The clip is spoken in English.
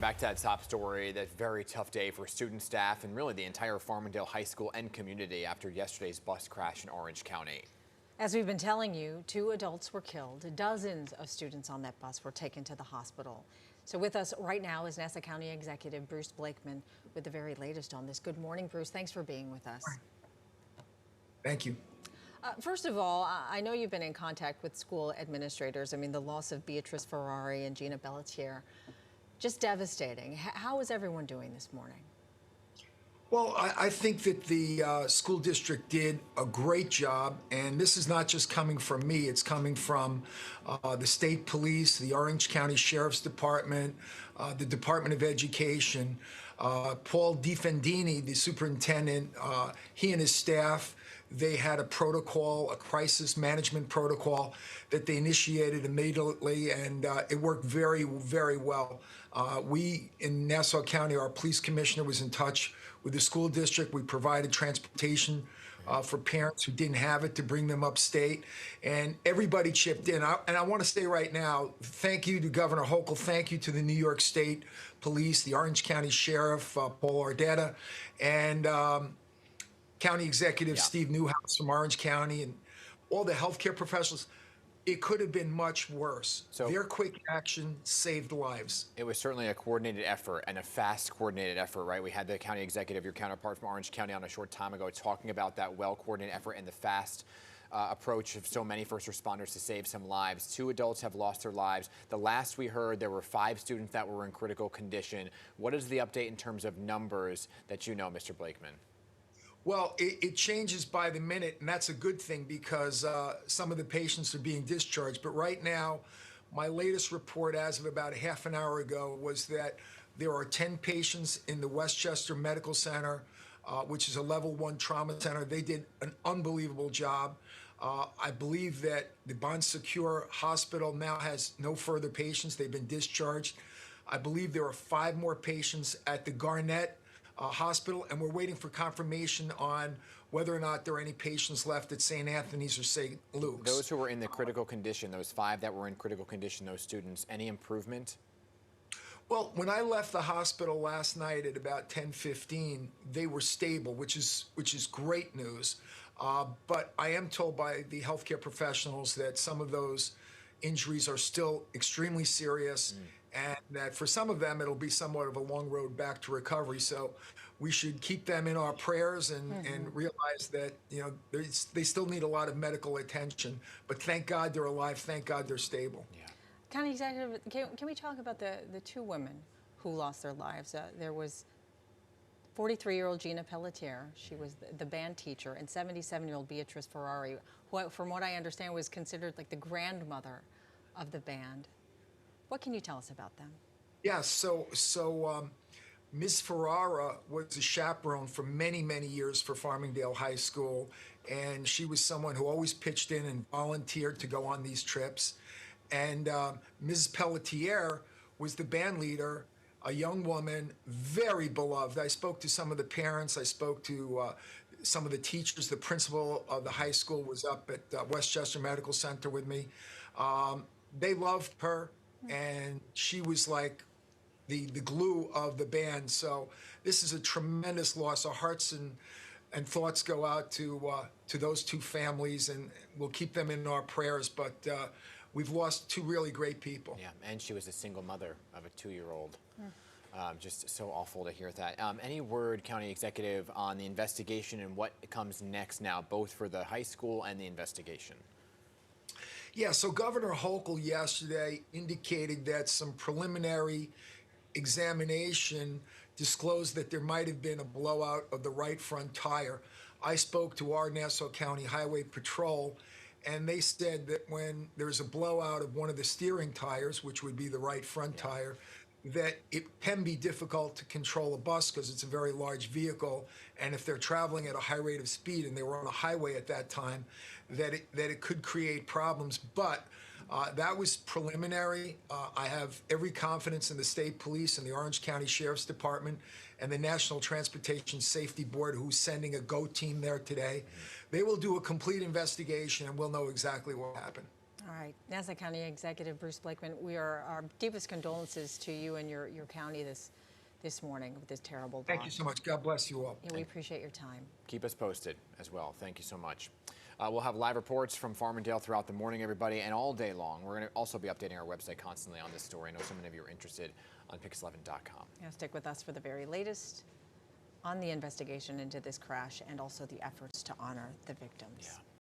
Back to that top story, that very tough day for student, staff, and really the entire Farmingdale High School and community after yesterday's bus crash in Orange County. As we've been telling you, 2 adults were killed. Dozens of students on that bus were taken to the hospital. So with us right now is Nassau County Executive Blakeman with the very latest on this. Good morning, Bruce. Thanks for being with us. Thank you. First of all, I know you've been in contact with school administrators. I mean, the loss of Beatrice Ferrari and Gina Bellatier, just devastating. How is everyone doing this morning? Well, I think that the school district did a great job, and this is not just coming from me, it's coming from the state police, the Orange County Sheriff's Department, the Department of Education. Paul DiFendini, the superintendent, he and his staff, they had a protocol, a crisis management protocol that they initiated immediately, and it worked very, very well. We in Nassau County, our police commissioner was in touch with the school district. We provided transportation for parents who didn't have it to bring them upstate, and everybody chipped in. And I want to say right now, thank you to Governor Hochul, thank you to the New York State Police, the Orange County Sheriff, Paul Ardetta, and County Executive Steve Newhouse from Orange County, and all the healthcare professionals. It could have been much worse. So their quick action saved lives. It was certainly a coordinated effort and a fast coordinated effort, right? We had the county executive, your counterpart from Orange County, on a short time ago talking about that well-coordinated effort and the fast approach of so many first responders to save some lives. 2 adults have lost their lives. The last we heard, there were 5 students that were in critical condition. What is the update in terms of numbers that you know, Mr. Blakeman? Well, it changes by the minute, and that's a good thing because some of the patients are being discharged. But right now, my latest report as of about a half an hour ago was that there are 10 patients in the Westchester Medical Center, which is a level 1 trauma center. They did an unbelievable job. I believe that the Bon Secours Hospital now has no further patients. They've been discharged. I believe there are 5 more patients at the Garnett Hospital, and we're waiting for confirmation on whether or not there are any patients left at St. Anthony's or St. Luke's. Those who were in the critical condition, those 5 that were in critical condition, those students, any improvement? Well, when I left the hospital last night at about 10:15, they were stable, which is great news. But I am told by the healthcare professionals that some of those injuries are still extremely serious. And that for some of them, it'll be somewhat of a long road back to recovery. So we should keep them in our prayers and realize that, you know, they still need a lot of medical attention. But thank God they're alive. Thank God they're stable. Yeah. County Executive, can we talk about the 2 women who lost their lives? There was 43-year-old Gina Pelletier. She was the band teacher, and 77-year-old Beatrice Ferrari, who, from what I understand, was considered like the grandmother of the band. What can you tell us about them? Yeah, so Ms. Ferrara was a chaperone for many, many years for Farmingdale High School, and she was someone who always pitched in and volunteered to go on these trips. And Ms. Pelletier was the band leader, a young woman, very beloved. I spoke to some of the parents. I spoke to some of the teachers. The principal of the high school was up at Westchester Medical Center with me. They loved her, and she was like the glue of the band. So this is a tremendous loss. Our hearts and thoughts go out to those 2 families, and we'll keep them in our prayers. But we've lost 2 really great people. Yeah, and she was a single mother of a 2-year-old. Just so awful to hear that. Any word, County Executive, on the investigation and what comes next now, both for the high school and the investigation? Yeah, so Governor Hochul yesterday indicated that some preliminary examination disclosed that there might have been a blowout of the right front tire. I spoke to our Nassau County Highway Patrol, and they said that when there's a blowout of one of the steering tires, which would be the right front tire, that it can be difficult to control a bus because it's a very large vehicle, and if they're traveling at a high rate of speed and they were on a highway at that time, that it could create problems. But that was preliminary. I have every confidence in the state police and the Orange County Sheriff's Department and the National Transportation Safety Board, who's sending a GO team there today. They will do a complete investigation, and we'll know exactly what happened. All right, Nassau County Executive Bruce Blakeman, our deepest condolences to you and your county this morning with this terrible loss. Thank you so much. God bless you all. Yeah, we appreciate your time. Keep us posted as well. Thank you so much. We'll have live reports from Farmingdale throughout the morning, everybody, and all day long. We're going to also be updating our website constantly on this story. I know so many of you are interested on pix11.com. Yeah, stick with us for the very latest on the investigation into this crash and also the efforts to honor the victims. Yeah.